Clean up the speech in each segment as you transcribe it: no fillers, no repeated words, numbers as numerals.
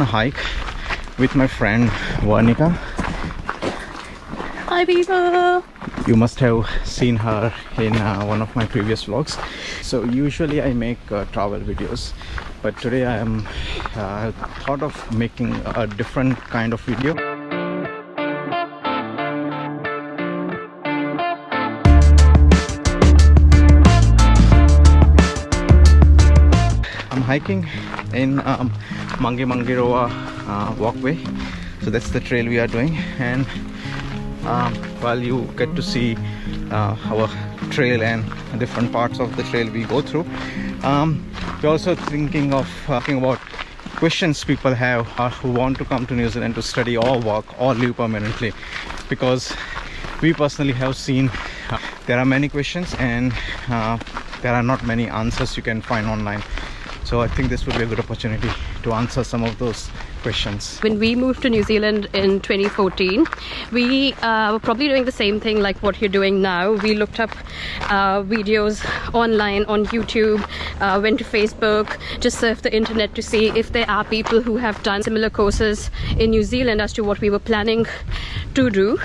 on a hike with my friend Varnika. Hi people! You must have seen her in one of my previous vlogs. So usually I make travel videos, but today I thought of making a different kind of video. I'm hiking in Mangiroa walkway. So that's the trail we are doing, and while you get to see our trail and different parts of the trail we go through, we're also thinking of talking about questions people have who want to come to New Zealand to study or work or live permanently, because we personally have seen there are many questions and there are not many answers you can find online. So I think this would be a good opportunity to answer some of those questions. When we moved to New Zealand in 2014, we were probably doing the same thing like what you're doing now. We looked up videos online on YouTube, went to Facebook, just surfed the internet to see if there are people who have done similar courses in New Zealand as to what we were planning to do,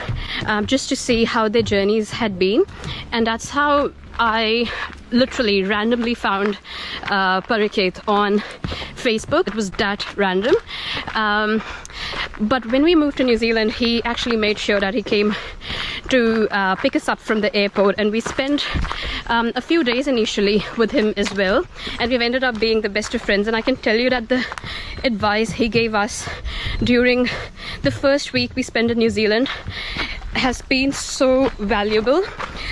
just to see how their journeys had been. And that's how I literally randomly found Pariket on Facebook. It was that random. But when we moved to New Zealand, he actually made sure that he came to pick us up from the airport, and we spent a few days initially with him as well, and we've ended up being the best of friends. And I can tell you that the advice he gave us during the first week we spent in New Zealand has been so valuable.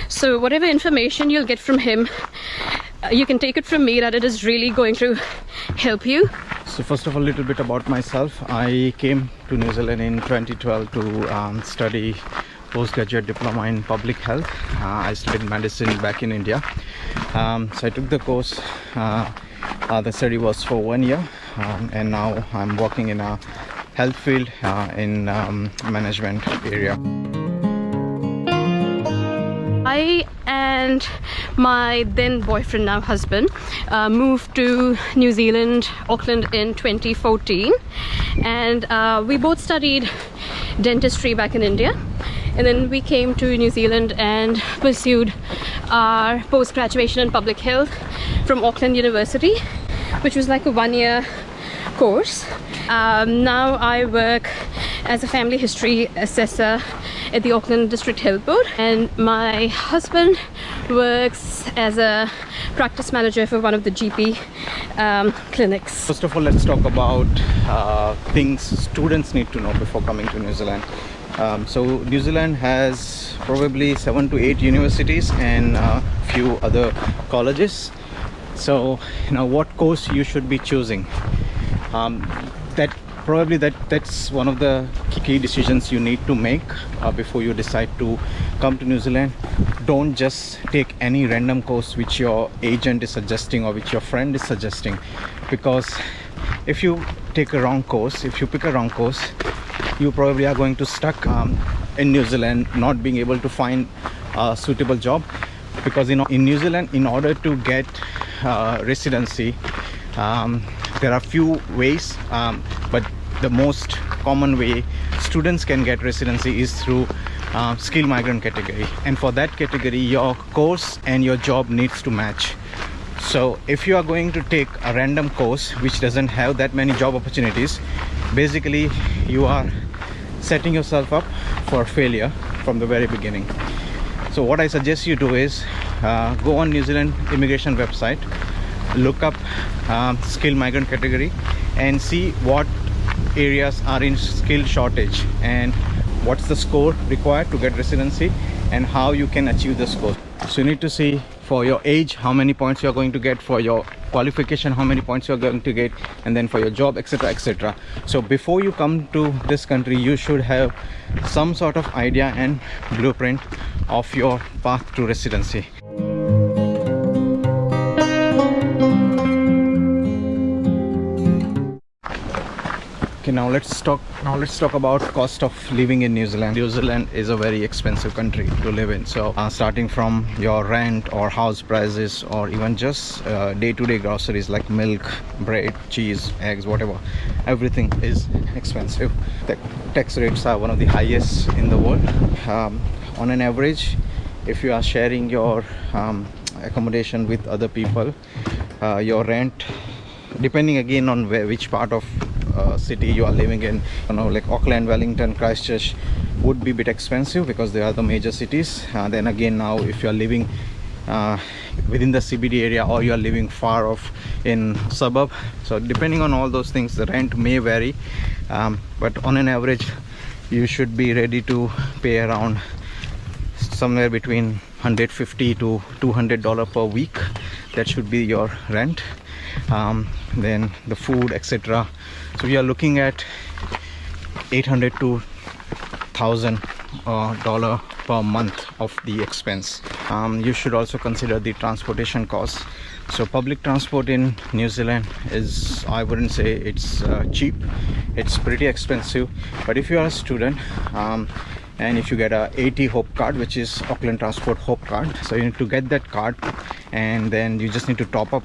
So whatever information you'll get from him, you can take it from me that it is really going to help you. So first of all, a little bit about myself. I came to New Zealand in 2012 to study postgraduate diploma in public health. I studied medicine back in India. So I took the course. The study was for 1 year, and now I'm working in a health field in management area. I and my then boyfriend, now husband, moved to New Zealand, Auckland in 2014, and we both studied dentistry back in India, and then we came to New Zealand and pursued our post-graduation in public health from Auckland University, which was like a 1-year course. Now I work as a family history assessor at the Auckland District Health Board, and my husband works as a practice manager for one of the GP clinics. First of all, let's talk about things students need to know before coming to New Zealand. So New Zealand has probably 7 to 8 universities and a few other colleges. So what course you should be choosing, that's one of the key decisions you need to make before you decide to come to New Zealand. Don't just take any random course which your agent is suggesting or which your friend is suggesting, because if you take a wrong course, if you pick a wrong course, you probably are going to stuck in New Zealand, not being able to find a suitable job. Because in New Zealand, in order to get residency, there are few ways, but the most common way students can get residency is through skilled migrant category, and for that category your course and your job needs to match. So if you are going to take a random course which doesn't have that many job opportunities, basically you are setting yourself up for failure from the very beginning. So what I suggest you do is go on New Zealand immigration website, look up skilled migrant category and see what areas are in skill shortage and what's the score required to get residency and how you can achieve the score. So you need to see for your age how many points you are going to get, for your qualification how many points you are going to get, and then for your job, etc, etc. So before you come to this country, you should have some sort of idea and blueprint of your path to residency. Okay, now let's talk about cost of living in New Zealand. New Zealand is a very expensive country to live in. So starting from your rent or house prices, or even just day-to-day groceries like milk, bread, cheese, eggs, whatever, everything is expensive. The tax rates are one of the highest in the world. On an average, if you are sharing your accommodation with other people, your rent, depending again on which part of city you are living in, like Auckland, Wellington, Christchurch would be a bit expensive because they are the major cities. Then again, now if you are living within the CBD area, or you are living far off in suburb, so depending on all those things, the rent may vary, but on an average you should be ready to pay around somewhere between $150 to $200 per week. That should be your rent. Then the food, etc. So we are looking at $800 to $1,000 per month of the expense. You should also consider the transportation costs. So public transport in New Zealand is, I wouldn't say it's cheap, it's pretty expensive. But if you are a student, and if you get a AT Hope card, which is Auckland Transport Hope card, so you need to get that card, and then you just need to top up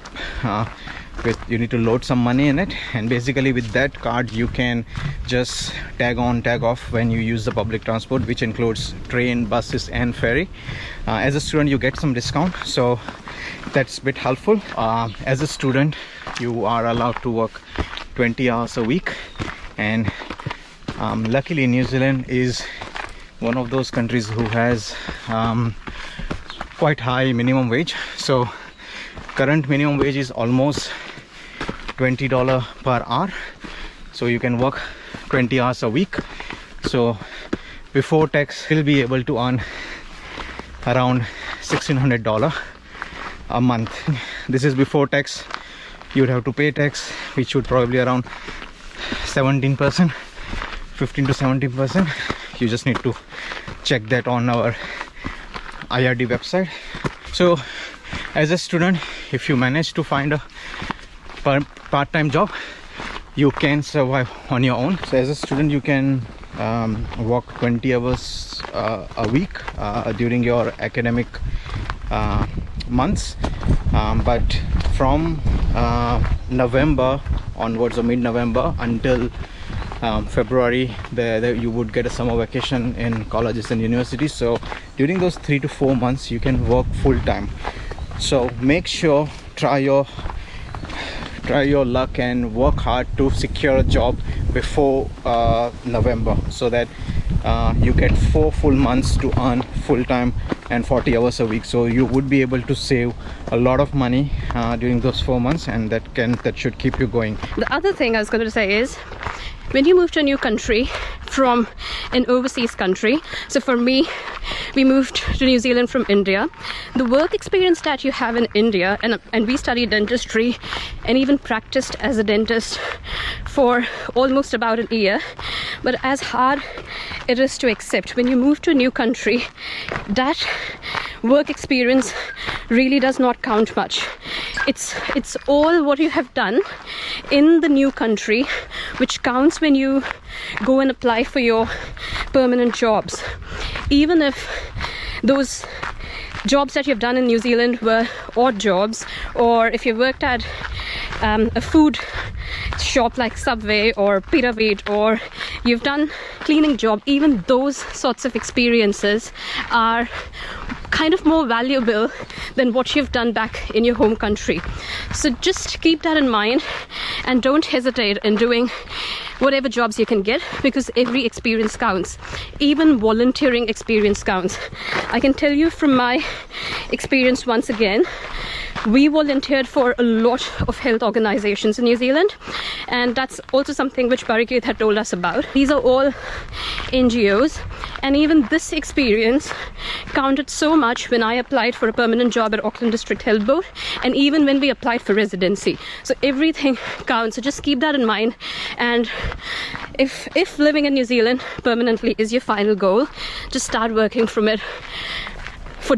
you need to load some money in it, and basically with that card you can just tag on, tag off when you use the public transport, which includes train, buses and ferry. As a student you get some discount, so that's a bit helpful. As a student you are allowed to work 20 hours a week, and luckily New Zealand is one of those countries who has quite high minimum wage. So current minimum wage is almost $20 per hour, so you can work 20 hours a week. So before tax you'll be able to earn around $1,600 a month. This is before tax. You would have to pay tax, which would probably around 17%, 15 to 17%. You just need to check that on our IRD website. So as a student, if you manage to find a part-time job, you can survive on your own. So as a student you can work 20 hours a week during your academic months, but from November onwards, or mid-November until February, you would get a summer vacation in colleges and universities. So during those 3 to 4 months you can work full-time. So make sure, try your luck and work hard to secure a job before November, so that you get 4 full months to earn full-time and 40 hours a week. So you would be able to save a lot of money during those 4 months, and that should keep you going. The other thing I was going to say is, when you move to a new country from an overseas country, so for me, we moved to New Zealand from India, the work experience that you have in India, and we studied dentistry and even practiced as a dentist for almost about a year, but as hard it is to accept, when you move to a new country, that work experience really does not count much. It's all what you have done in the new country which counts when you go and apply for your permanent jobs. Even if those jobs that you've done in New Zealand were odd jobs, or if you worked at a food shop like Subway or Pyramid, or you've done cleaning job, even those sorts of experiences are kind of more valuable than what you've done back in your home country. So just keep that in mind and don't hesitate in doing whatever jobs you can get, because every experience counts. Even volunteering experience counts. I can tell you from my experience, once again, we volunteered for a lot of health organizations in New Zealand, and that's also something which Barricade had told us about. These are all NGOs, and even this experience counted so much when I applied for a permanent job at Auckland District Health Board, and even when we applied for residency. So everything counts, so just keep that in mind. And if living in New Zealand permanently is your final goal, just start working from it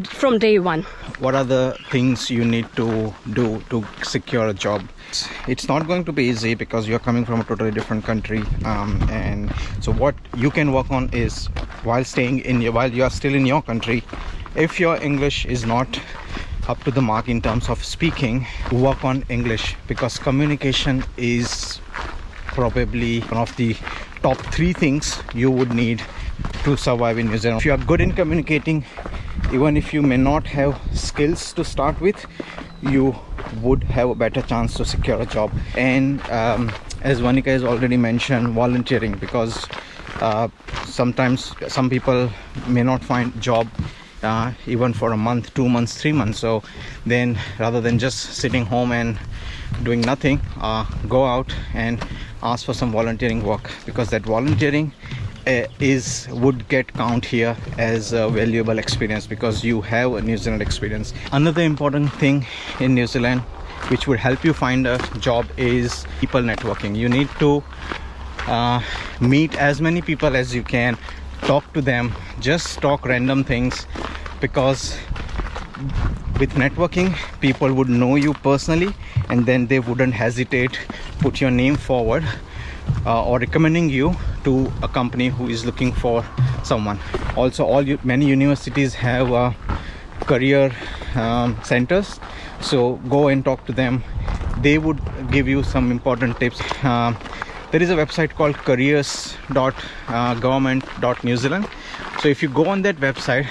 from day one. What are the things you need to do to secure a job? It's not going to be easy because you're coming from a totally different country, and so what you can work on is while you are still in your country, if your English is not up to the mark in terms of speaking, work on English, because communication is probably one of the top 3 things you would need to survive in New Zealand. If you are good in communicating, even if you may not have skills to start with, you would have a better chance to secure a job. And as Vanika has already mentioned, volunteering, because sometimes some people may not find job even for a month, 2 months, 3 months. So then rather than just sitting home and doing nothing, go out and ask for some volunteering work, because that volunteering would get count here as a valuable experience, because you have a New Zealand experience. Another important thing in New Zealand which would help you find a job is people networking. You need to meet as many people as you can, talk to them, just talk random things, because with networking people would know you personally, and then they wouldn't hesitate put your name forward or recommending you to a company who is looking for someone. Also, many universities have career centers, so go and talk to them. They would give you some important tips. There is a website called careers.government.new Zealand. So if you go on that website,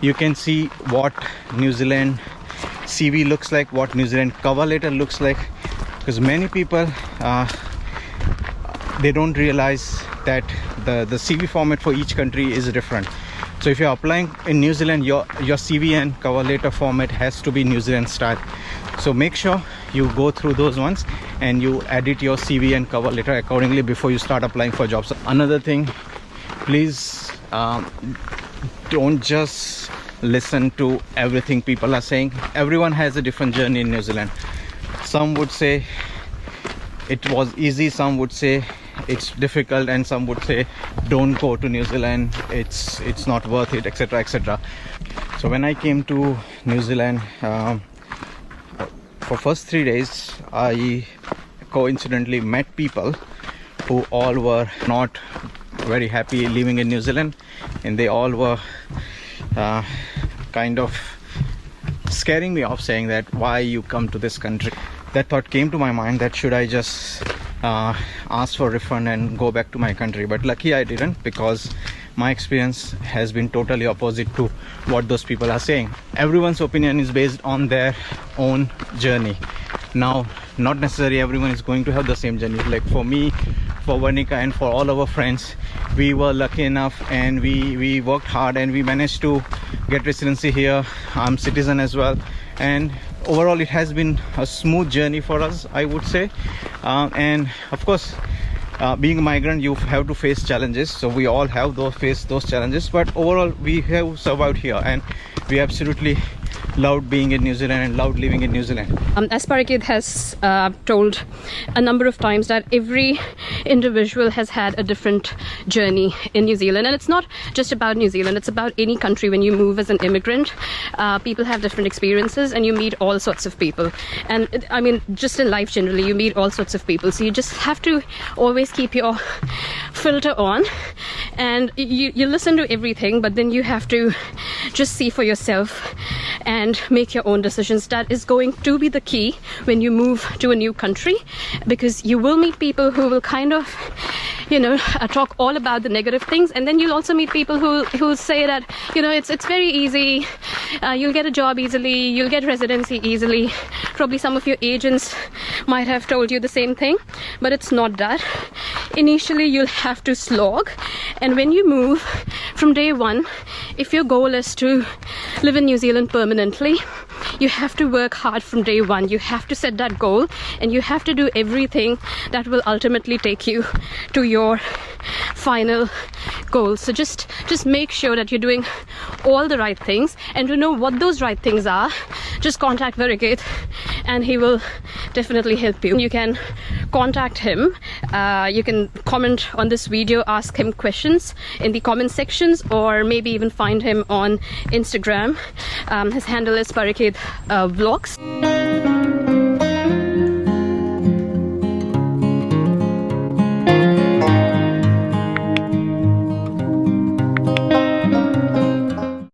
you can see what New Zealand CV looks like, what New Zealand cover letter looks like, because many people they don't realize that the CV format for each country is different. So if you're applying in New Zealand, your CV and cover letter format has to be New Zealand style. So make sure you go through those ones and you edit your CV and cover letter accordingly before you start applying for jobs. Another thing, please don't just listen to everything people are saying. Everyone has a different journey in New Zealand. Some would say it was easy, some would say it's difficult, and some would say don't go to New Zealand, it's not worth it, etc., etc. So when I came to New Zealand, for first 3 days I coincidentally met people who all were not very happy living in New Zealand, and they all were kind of scaring me off, saying that why you come to this country. That thought came to my mind, that should I just ask for refund and go back to my country. But lucky I didn't, because my experience has been totally opposite to what those people are saying. Everyone's opinion is based on their own journey. Now, not necessarily everyone is going to have the same journey. Like for me, for Vanika, and for all our friends, we were lucky enough and we worked hard and we managed to get residency here. I'm citizen as well, and overall it has been a smooth journey for us, I would say. And of course, being a migrant, you have to face challenges, so we all have faced those challenges, but overall we have survived here, and we absolutely loved being in New Zealand and loved living in New Zealand. As Parikit has told a number of times, that every individual has had a different journey in New Zealand, and it's not just about New Zealand, it's about any country. When you move as an immigrant, people have different experiences and you meet all sorts of people, and I mean just in life generally you meet all sorts of people, so you just have to always keep your filter on, and you listen to everything, but then you have to just see for yourself and make your own decisions. That is going to be the key when you move to a new country, because you will meet people who will kind of, you know, talk all about the negative things, and then you'll also meet people who say that, you know, it's very easy, you'll get a job easily, you'll get residency easily. Probably some of your agents might have told you the same thing, but it's not that. Initially you'll have to slog, and when you move from day one, if your goal is to live in New Zealand permanently, You have to work hard from day one. You have to set that goal, and you have to do everything that will ultimately take you to your final goal. So just make sure that you're doing all the right things, and to know what those right things are, just contact Varigate and he will definitely help you. You can contact him, you can comment on this video, ask him questions in the comment sections, or maybe even find him on Instagram. His handle is Varigate Vlogs.